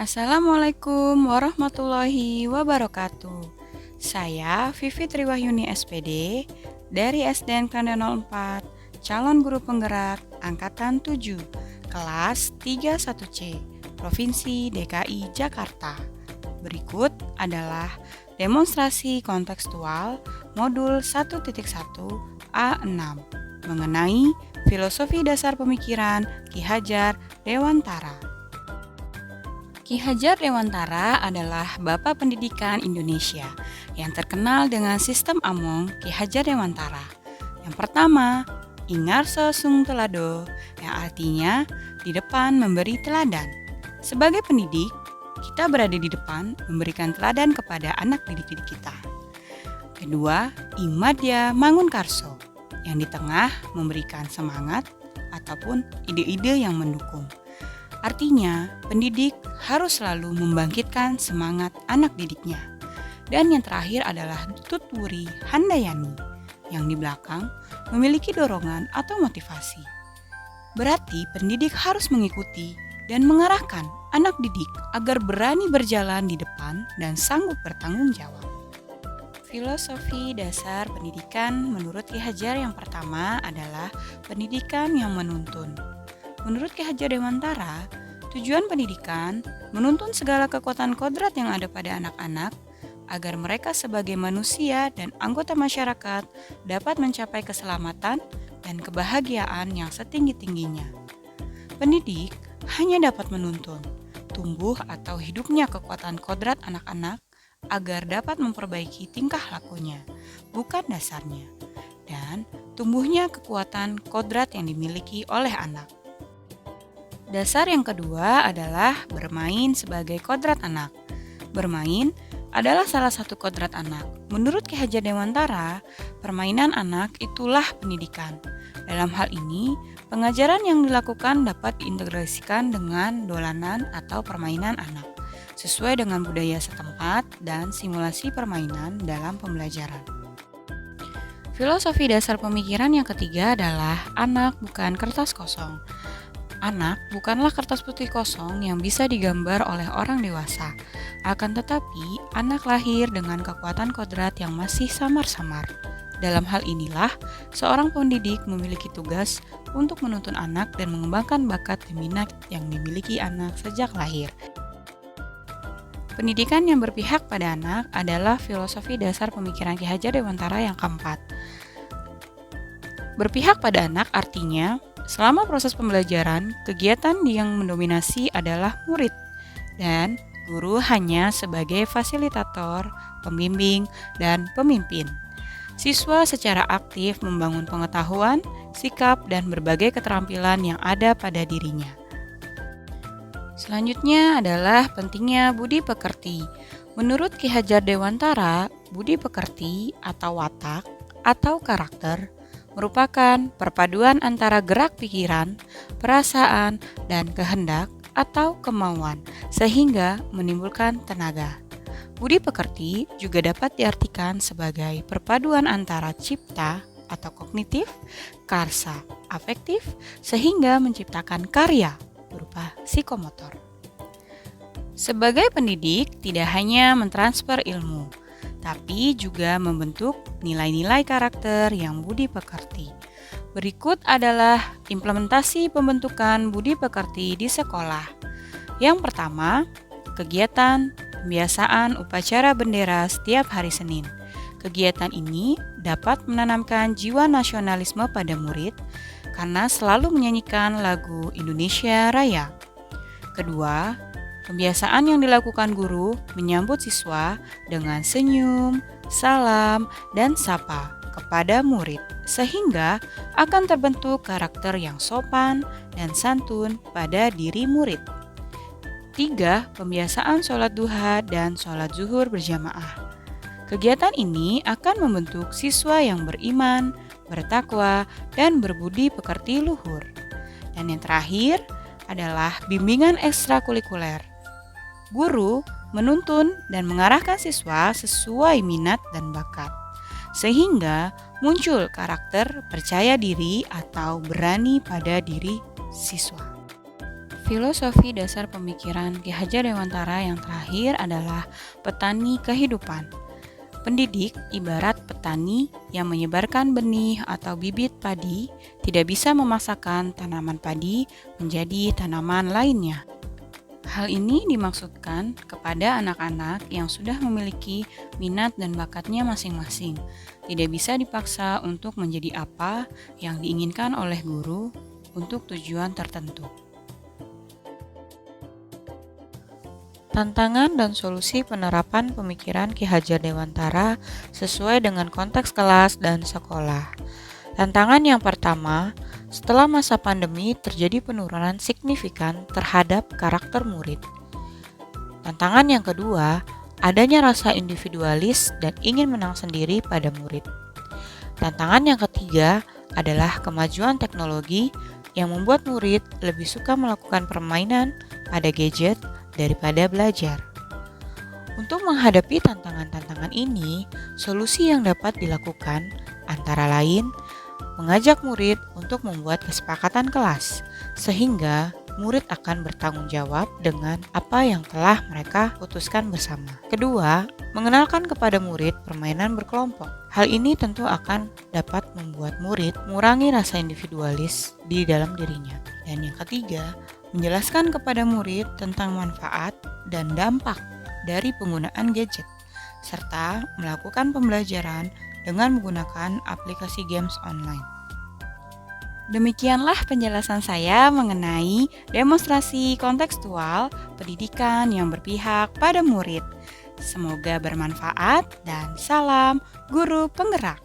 Assalamualaikum warahmatullahi wabarakatuh. Saya Vivi Triwahyuni SPD dari SDN Kranda 04, calon guru penggerak angkatan 7, kelas 31C, Provinsi DKI Jakarta. Berikut adalah demonstrasi kontekstual modul 1.1 A6 mengenai filosofi dasar pemikiran Ki Hajar Dewantara. Ki Hajar Dewantara adalah Bapak Pendidikan Indonesia yang terkenal dengan sistem Among Ki Hajar Dewantara. Yang pertama, Ingarso Sung Telado, yang artinya di depan memberi teladan. Sebagai pendidik, kita berada di depan memberikan teladan kepada anak didik kita. Kedua, Imadya Mangunkarso, yang di tengah memberikan semangat ataupun ide-ide yang mendukung. Artinya, pendidik harus selalu membangkitkan semangat anak didiknya. Dan yang terakhir adalah Tutwuri Handayani, yang di belakang memiliki dorongan atau motivasi. Berarti pendidik harus mengikuti dan mengarahkan anak didik agar berani berjalan di depan dan sanggup bertanggung jawab. Filosofi dasar pendidikan menurut Ki Hajar yang pertama adalah pendidikan yang menuntun. Menurut Ki Hajar Dewantara, tujuan pendidikan menuntun segala kekuatan kodrat yang ada pada anak-anak agar mereka sebagai manusia dan anggota masyarakat dapat mencapai keselamatan dan kebahagiaan yang setinggi-tingginya. Pendidik hanya dapat menuntun, tumbuh atau hidupnya kekuatan kodrat anak-anak agar dapat memperbaiki tingkah lakunya, bukan dasarnya, dan tumbuhnya kekuatan kodrat yang dimiliki oleh anak. Dasar yang kedua adalah bermain sebagai kodrat anak. Bermain adalah salah satu kodrat anak. Menurut Ki Hajar Dewantara, permainan anak itulah pendidikan. Dalam hal ini, pengajaran yang dilakukan dapat diintegrasikan dengan dolanan atau permainan anak, sesuai dengan budaya setempat dan simulasi permainan dalam pembelajaran. Filosofi dasar pemikiran yang ketiga adalah anak bukan kertas kosong. Anak bukanlah kertas putih kosong yang bisa digambar oleh orang dewasa. Akan tetapi, anak lahir dengan kekuatan kodrat yang masih samar-samar. Dalam hal inilah, seorang pendidik memiliki tugas untuk menuntun anak dan mengembangkan bakat dan minat yang dimiliki anak sejak lahir. Pendidikan yang berpihak pada anak adalah filosofi dasar pemikiran Ki Hajar Dewantara yang keempat. Berpihak pada anak artinya, selama proses pembelajaran, kegiatan yang mendominasi adalah murid, dan guru hanya sebagai fasilitator, pembimbing, dan pemimpin. Siswa secara aktif membangun pengetahuan, sikap, dan berbagai keterampilan yang ada pada dirinya. Selanjutnya adalah pentingnya budi pekerti. Menurut Ki Hajar Dewantara, budi pekerti atau watak atau karakter merupakan perpaduan antara gerak pikiran, perasaan, dan kehendak atau kemauan, sehingga menimbulkan tenaga. Budi pekerti juga dapat diartikan sebagai perpaduan antara cipta atau kognitif, karsa, afektif, sehingga menciptakan karya berupa psikomotor. Sebagai pendidik, tidak hanya mentransfer ilmu, tapi juga membentuk nilai-nilai karakter yang budi pekerti. Berikut adalah implementasi pembentukan budi pekerti di sekolah. Yang pertama, kegiatan pembiasaan upacara bendera setiap hari Senin. Kegiatan ini dapat menanamkan jiwa nasionalisme pada murid karena selalu menyanyikan lagu Indonesia Raya. Kedua, pembiasaan yang dilakukan guru menyambut siswa dengan senyum, salam, dan sapa kepada murid, sehingga akan terbentuk karakter yang sopan dan santun pada diri murid. 3. Pembiasaan sholat duha dan sholat zuhur berjamaah. Kegiatan ini akan membentuk siswa yang beriman, bertakwa, dan berbudi pekerti luhur. Dan yang terakhir adalah bimbingan ekstrakurikuler. Guru menuntun dan mengarahkan siswa sesuai minat dan bakat, sehingga muncul karakter percaya diri atau berani pada diri siswa. Filosofi dasar pemikiran Ki Hajar Dewantara yang terakhir adalah petani kehidupan. Pendidik ibarat petani yang menyebarkan benih atau bibit padi, tidak bisa memaksakan tanaman padi menjadi tanaman lainnya. Hal ini dimaksudkan kepada anak-anak yang sudah memiliki minat dan bakatnya masing-masing. Tidak bisa dipaksa untuk menjadi apa yang diinginkan oleh guru untuk tujuan tertentu. Tantangan dan solusi penerapan pemikiran Ki Hajar Dewantara sesuai dengan konteks kelas dan sekolah. Tantangan yang pertama, setelah masa pandemi terjadi penurunan signifikan terhadap karakter murid. Tantangan yang kedua, adanya rasa individualis dan ingin menang sendiri pada murid. Tantangan yang ketiga adalah kemajuan teknologi yang membuat murid lebih suka melakukan permainan pada gadget daripada belajar. Untuk menghadapi tantangan-tantangan ini, solusi yang dapat dilakukan antara lain mengajak murid untuk membuat kesepakatan kelas, sehingga murid akan bertanggung jawab dengan apa yang telah mereka putuskan bersama. Kedua, mengenalkan kepada murid permainan berkelompok. Hal ini tentu akan dapat membuat murid mengurangi rasa individualis di dalam dirinya. Dan yang ketiga, menjelaskan kepada murid tentang manfaat dan dampak dari penggunaan gadget, serta melakukan pembelajaran dengan menggunakan aplikasi games online. Demikianlah penjelasan saya mengenai demonstrasi kontekstual pendidikan yang berpihak pada murid. Semoga bermanfaat dan salam guru penggerak.